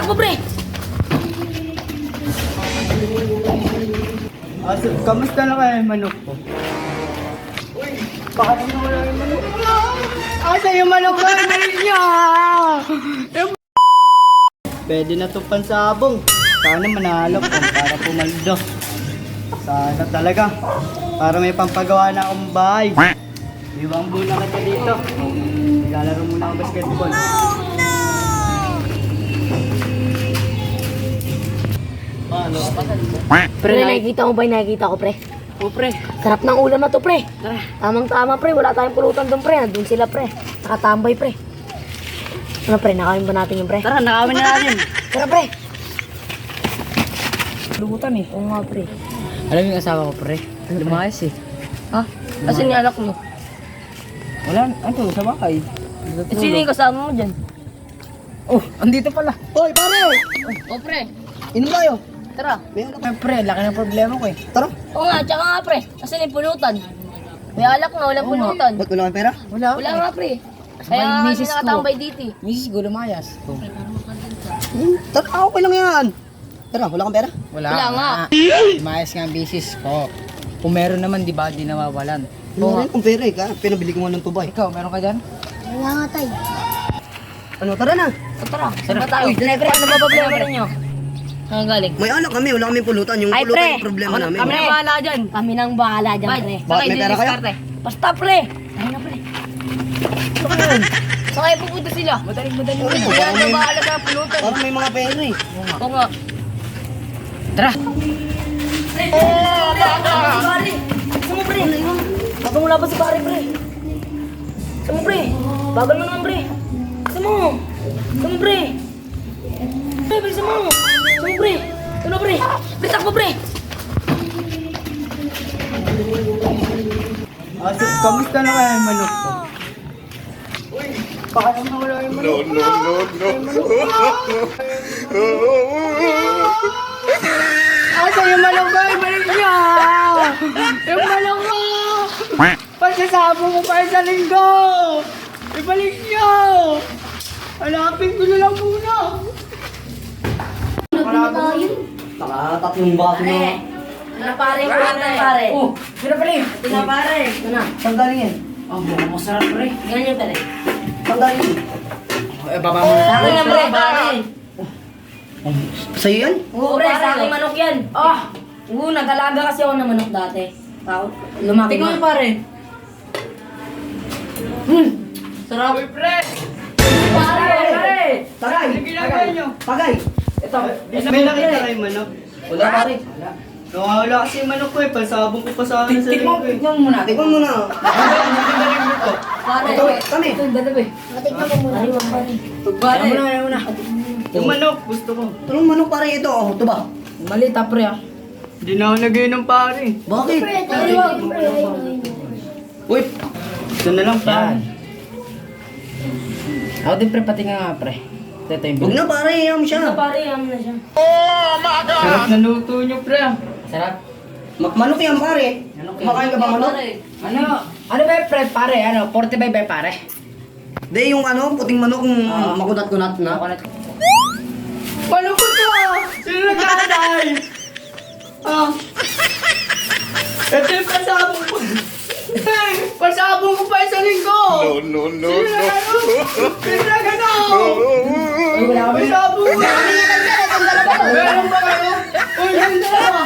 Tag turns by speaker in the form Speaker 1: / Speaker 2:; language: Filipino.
Speaker 1: Takbo, pre!
Speaker 2: Kamusta na kaya yung manok ko? Uy, bakit mo wala yung manok? Asa yung manok ko? Balik niya! Pwede na itong pansabong. Sana manalo ko para pumaldo. Sana talaga. Para may pampagawa na akong bahay. Iwang muna kita dito. Lalaro muna ang basketball.
Speaker 1: Pre, nakikita mo ba yung nakikita ko, pre?
Speaker 2: O pre.
Speaker 1: Sarap ng ulam na to, pre.
Speaker 2: Tara.
Speaker 1: Tamang-tama, pre. Wala tayong pulutan doon, pre. Nandun sila, pre. Nakatambay, pre. Ano, pre? Nakawin ba natin yung pre?
Speaker 2: Tara, nakawin na natin.
Speaker 1: Tara, pre.
Speaker 2: Lubutan eh.
Speaker 1: Oo nga, pre.
Speaker 2: Alam yung asawa ko pre. Lumayas eh.
Speaker 1: Ha? Asan yung anak mo?
Speaker 2: Wala, ano, sa bakay.
Speaker 1: Sino yung kasama mo dyan?
Speaker 2: Oh, andito pala. Hoy, pare!
Speaker 1: O, pre.
Speaker 2: Inom tayo.
Speaker 1: Tara.
Speaker 2: Meron ka pre, laki ng problema ko eh. Tara.
Speaker 1: Oo nga, tsaka nga, pre. Asan yung pulutan? May alak nga, walang pulutan.
Speaker 2: Ba't wala kang pera? Wala.
Speaker 1: Wala nga, pre. Kaya nga kami nakatambay dito eh.
Speaker 2: Misis ko, lumayas. Tara, okay lang yan. Tara, wala kang pera?
Speaker 1: Wala nga.
Speaker 2: Lumayas nga ang misis ko. Kung meron naman, di ba, di nawawalan.
Speaker 3: Wala rin kung pera eh, pinabili ko nga ng tubay.
Speaker 2: Ikaw, meron ka dyan?
Speaker 1: Wala nga, tay.
Speaker 3: Ano, tara na.
Speaker 1: O, tara. Saan ba tayo? Pre, ano ba problema ninyo? Saan galing?
Speaker 3: May alak kami, wala kaming pulutan. Yung
Speaker 1: Ay,
Speaker 3: pulutan
Speaker 1: pre.
Speaker 3: yung problema namin.
Speaker 1: Kami nang bahala dyan. Kami nang bahala dyan, pre.
Speaker 3: Bakit may pera kayo?
Speaker 1: Basta, pre. Ayun na, pre. Saan kayo pupunta sila?
Speaker 2: Madali.
Speaker 1: Kaya na bahala sa pulutan.
Speaker 3: Parang may mga pera eh.
Speaker 1: Oo nga.
Speaker 2: Tara.
Speaker 1: Pare! Saan mo, pre? Bago wala pa si pare, pre. Saan mo, pre? Bagal mo naman, pre. Saan mo? Saan mo, pre? Pre, bilisan mo. Saan mo, pre? Ano, pre? Pre, takbo, pre.
Speaker 2: Kamusta na kaya yung manok ko? Uy, bakit mo wala yung manok? Asa yung manok ko? Ibalik niya! Yung manok ko! Pagsasabong ko pa sa linggo! Ibalik niya! Hanapin ko na lang muna!
Speaker 3: Nakatatlong baso na.
Speaker 1: Ano, pare? Pare, pare.
Speaker 2: Oh, sino pala yun?
Speaker 1: Ito na, pare. Ito na.
Speaker 3: Saan galing yan?
Speaker 2: Oh, mukhang masarap pre.
Speaker 1: Ganyan, pare.
Speaker 3: Saan galing yan?
Speaker 2: Baba mo na.
Speaker 1: Sa akin yan, pre, pare.
Speaker 3: Sa'yo yan?
Speaker 1: Oo, pre, sa akin manok yan. Ah! Oo, nag-alaga kasi ako ng manok dati. Lumaki
Speaker 2: Tingnan
Speaker 1: na.
Speaker 2: pare.
Speaker 1: Sarap.
Speaker 2: Uy, pre!
Speaker 1: Pare!
Speaker 3: Tagay!
Speaker 2: Ano ginagawa niyo?
Speaker 3: Tagay!
Speaker 2: Ito,
Speaker 3: May nakita kayong manok?
Speaker 2: Wala pare.
Speaker 3: Wala kasi yung manok ko eh. Pansabong ko pa sa akin sa linggo eh.
Speaker 2: Tignan mo muna.
Speaker 3: Tignan mo na.
Speaker 1: Pare!
Speaker 3: Ito, kami.
Speaker 2: Ito, dalawa eh.
Speaker 1: Tignan mo muna. Pare, pare.
Speaker 2: Pare. Yan muna.
Speaker 3: Yung manok, gusto ko. Anong manok parang ito? Oh, ito ba?
Speaker 2: Mali pre ah.
Speaker 3: Hindi na ako nag-inom pare. Bakit? Uy! Ito na lang
Speaker 2: Yan.
Speaker 3: pare.
Speaker 2: Ako din pre, pati nga pre. Ito yung
Speaker 3: Huwag na pare, iyam siya.
Speaker 1: Pare, yaman na siya.
Speaker 3: Sarap na luto nyo pre.
Speaker 2: Sarap.
Speaker 3: Manok yan pare. Kumakain ka ba manok?
Speaker 2: Ano ba pre, pare? Ano, 45 ba pare?
Speaker 3: Di yung ano, puting manok makunat-kunat na.
Speaker 2: Paano ko to? Sino nagkatay? Ito yung pasabong ko. Pasabong ko pa isang linggo.
Speaker 4: No.
Speaker 2: Sino na gano'n? Ay, wala kami. Pasabong ko. Meron ba kayo? Uy, yung dalawa.